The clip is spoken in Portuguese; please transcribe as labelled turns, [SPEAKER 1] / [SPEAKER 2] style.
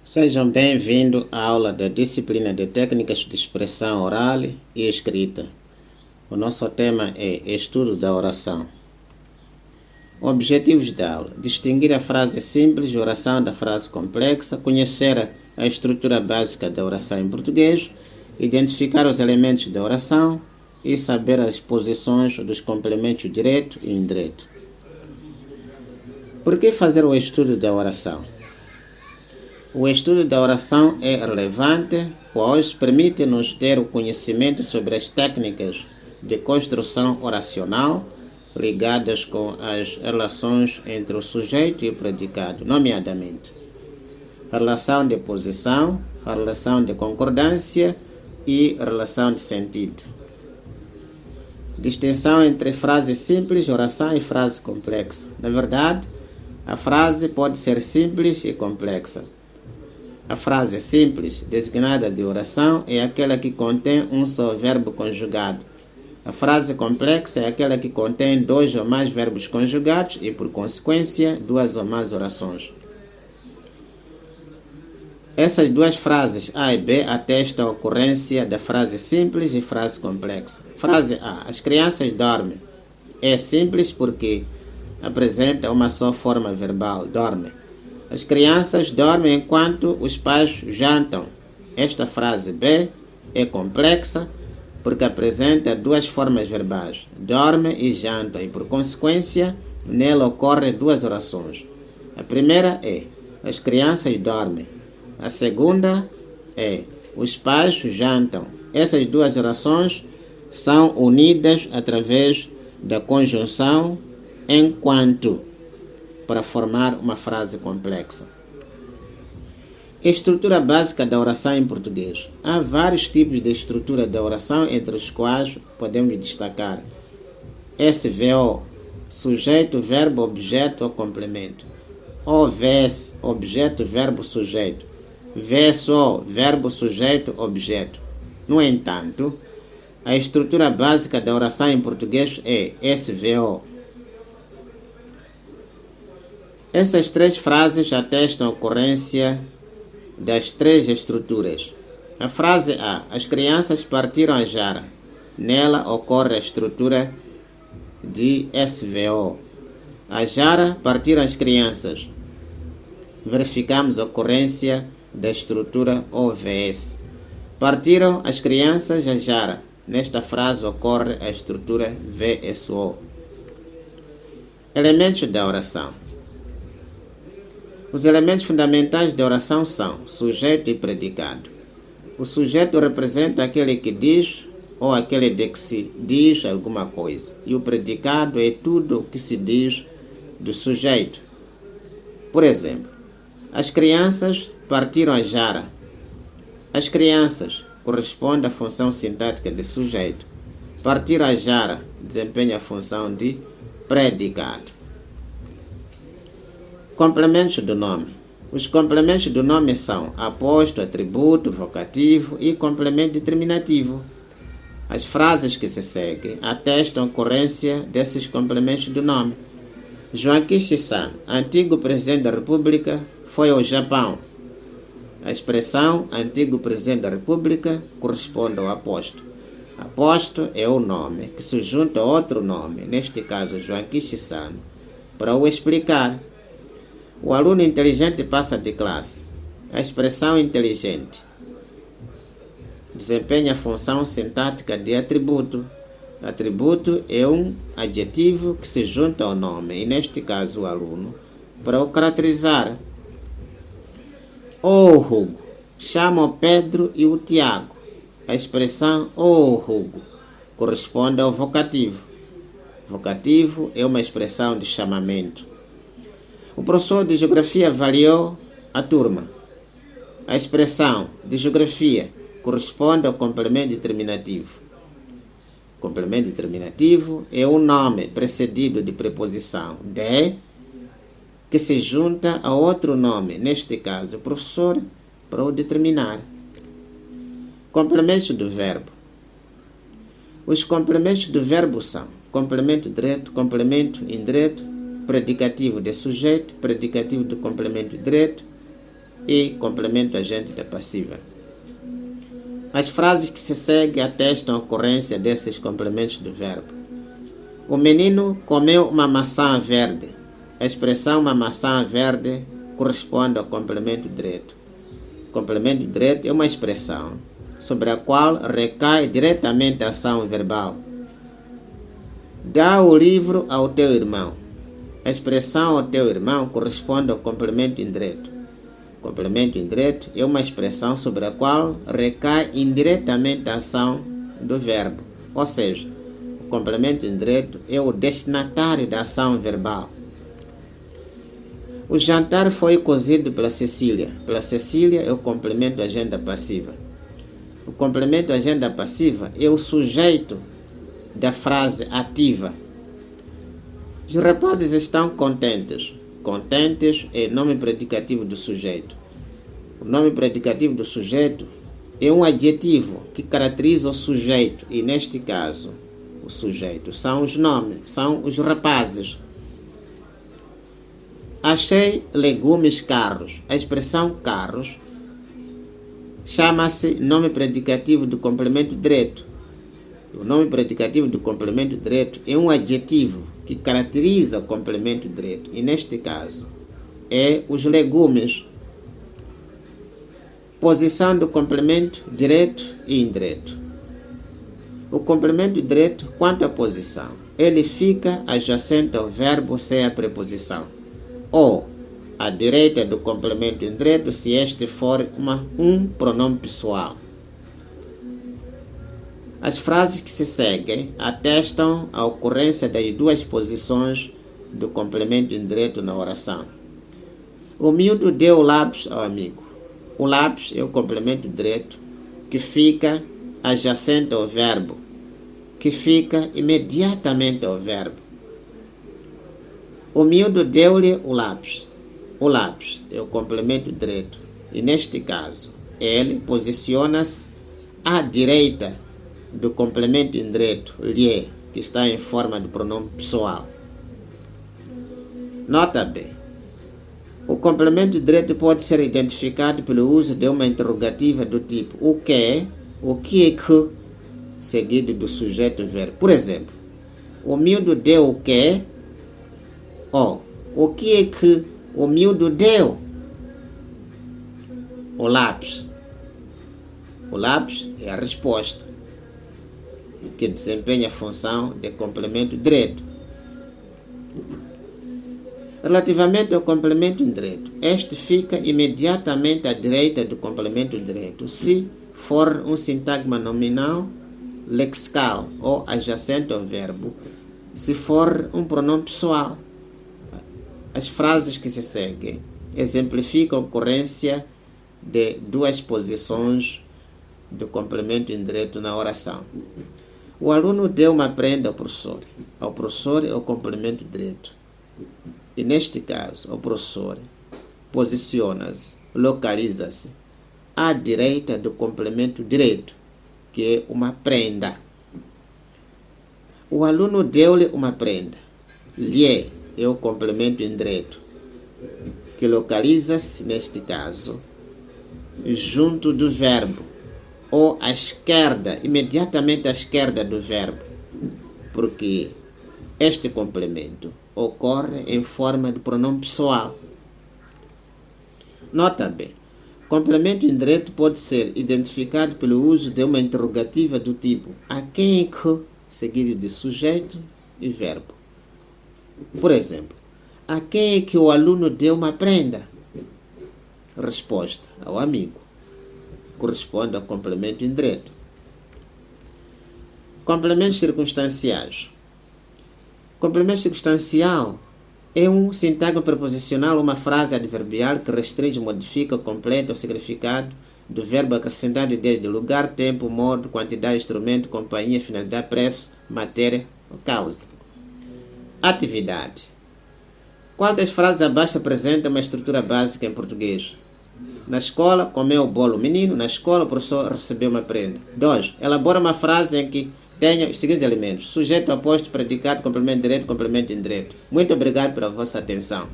[SPEAKER 1] Sejam bem-vindos à aula da disciplina de técnicas de expressão oral e escrita. O nosso tema é estudo da oração. Objetivos da aula: distinguir a frase simples, oração da frase complexa, conhecer a estrutura básica da oração em português, identificar os elementos da oração e saber as posições dos complementos direto e indireto. Por que fazer o estudo da oração? O estudo da oração é relevante, pois permite-nos ter o conhecimento sobre as técnicas de construção oracional ligadas com as relações entre o sujeito e o predicado, nomeadamente a relação de posição, a relação de concordância e a relação de sentido. Distinção entre frase simples, oração e frase complexa. Na verdade, a frase pode ser simples e complexa. A frase simples, designada de oração, é aquela que contém um só verbo conjugado. A frase complexa é aquela que contém dois ou mais verbos conjugados e, por consequência, duas ou mais orações. Essas duas frases A e B atestam a ocorrência da frase simples e frase complexa. Frase A: as crianças dormem. É simples porque apresenta uma só forma verbal, dorme. As crianças dormem enquanto os pais jantam. Esta frase B é complexa porque apresenta duas formas verbais, dorme e janta, e por consequência nela ocorrem duas orações. A primeira é: as crianças dormem. A segunda é: os pais jantam. Essas duas orações são unidas através da conjunção enquanto para formar uma frase complexa. Estrutura básica da oração em português. Há vários tipos de estrutura da oração, entre os quais podemos destacar SVO, sujeito, verbo, objeto ou complemento. OVS, objeto, verbo, sujeito. VSO, verbo, sujeito, objeto. No entanto, a estrutura básica da oração em português é SVO. Essas três frases atestam a ocorrência das três estruturas. A frase A: as crianças partiram a jarra. Nela ocorre a estrutura de SVO. A jarra partiram as crianças. Verificamos a ocorrência da estrutura OVS. Partiram as crianças a jarra. Nesta frase ocorre a estrutura VSO. Elementos da oração. Os elementos fundamentais da oração são sujeito e predicado. O sujeito representa aquele que diz ou aquele de que se diz alguma coisa. E o predicado é tudo o que se diz do sujeito. Por exemplo, as crianças partiram a jarra. As crianças corresponde à função sintática de sujeito. Partir a jarra desempenha a função de predicado. Complementos do nome. Os complementos do nome são aposto, atributo, vocativo e complemento determinativo. As frases que se seguem atestam a ocorrência desses complementos do nome. João Kishi-san, antigo presidente da República, foi ao Japão. A expressão antigo presidente da República corresponde ao aposto. Aposto é o nome que se junta a outro nome, neste caso João Kishi-san, para o explicar. O aluno inteligente passa de classe. A expressão inteligente desempenha a função sintática de atributo. Atributo é um adjetivo que se junta ao nome, e neste caso o aluno, para o caracterizar. O Hugo chama o Pedro e o Tiago. A expressão o Hugo corresponde ao vocativo. Vocativo é uma expressão de chamamento. O professor de geografia avaliou a turma. A expressão de geografia corresponde ao complemento determinativo. O complemento determinativo é um nome precedido de preposição de que se junta a outro nome, neste caso o professor, para o determinar. Complementos do verbo. Os complementos do verbo são complemento direto, complemento indireto, predicativo de sujeito, predicativo do complemento direto, e complemento agente da passiva. As frases que se seguem atestam a ocorrência desses complementos do verbo. O menino comeu uma maçã verde. A expressão uma maçã verde corresponde ao complemento direto. O complemento direto é uma expressão sobre a qual recai diretamente a ação verbal. Dá o livro ao teu irmão. A expressão ao teu irmão corresponde ao complemento indireto. O complemento indireto é uma expressão sobre a qual recai indiretamente a ação do verbo. Ou seja, o complemento indireto é o destinatário da ação verbal. O jantar foi cozido pela Cecília. Pela Cecília é o complemento agente passiva. O complemento agente passiva é o sujeito da frase ativa. Os rapazes estão contentes. Contentes é nome predicativo do sujeito. O nome predicativo do sujeito é um adjetivo que caracteriza o sujeito. E neste caso, o sujeito são os nomes, são os rapazes. Achei legumes caros. A expressão caros chama-se nome predicativo do complemento direto. O nome predicativo do complemento direto é um adjetivo que caracteriza o complemento direto. E neste caso, é os legumes. Posição do complemento direto e indireto. O complemento direto, quanto à posição, ele fica adjacente ao verbo sem a preposição, ou à direita do complemento indireto se este for um pronome pessoal. As frases que se seguem atestam a ocorrência das duas posições do complemento indireto na oração. O miúdo deu o lápis ao amigo. O lápis é o complemento direto que fica adjacente ao verbo, que fica imediatamente ao verbo. O miúdo deu-lhe o lápis. O lápis é o complemento direto e, neste caso, ele posiciona-se à direita do complemento indireto, lhe, que está em forma de pronome pessoal. Nota B. O complemento direto pode ser identificado pelo uso de uma interrogativa do tipo o que é que, seguido do sujeito verbo. Por exemplo, o miúdo deu o que? Ou o que é que o miúdo deu? O lápis. O lápis é a resposta, que desempenha a função de complemento direto. Relativamente ao complemento indireto, este fica imediatamente à direita do complemento direto, se for um sintagma nominal, lexical ou adjacente ao verbo, se for um pronome pessoal. As frases que se seguem exemplificam a ocorrência de duas posições do complemento indireto na oração. O aluno deu uma prenda ao professor. Ao professor é o complemento direto. E neste caso, o professor posiciona-se, localiza-se à direita do complemento direto, que é uma prenda. O aluno deu-lhe uma prenda. Lhe é o complemento indireto, que localiza-se, neste caso, junto do verbo, ou à esquerda, imediatamente à esquerda do verbo, porque este complemento ocorre em forma de pronome pessoal. Nota B. Complemento indireto pode ser identificado pelo uso de uma interrogativa do tipo a quem é que, seguido de sujeito e verbo. Por exemplo, a quem é que o aluno deu uma prenda? Resposta: ao amigo. Corresponde ao complemento indireto. Complementos circunstanciais. Complemento circunstancial é um sintagma preposicional, uma frase adverbial que restringe, modifica, completa o significado do verbo acrescentado desde lugar, tempo, modo, quantidade, instrumento, companhia, finalidade, preço, matéria ou causa. Atividade. Qual das frases abaixo apresenta uma estrutura básica em português? Na escola, comeu o bolo o menino. Na escola, o professor recebeu uma prenda. 2. Elabora uma frase em que tenha os seguintes elementos: sujeito, aposto, predicado, complemento direto, complemento indireto. Muito obrigado pela vossa atenção.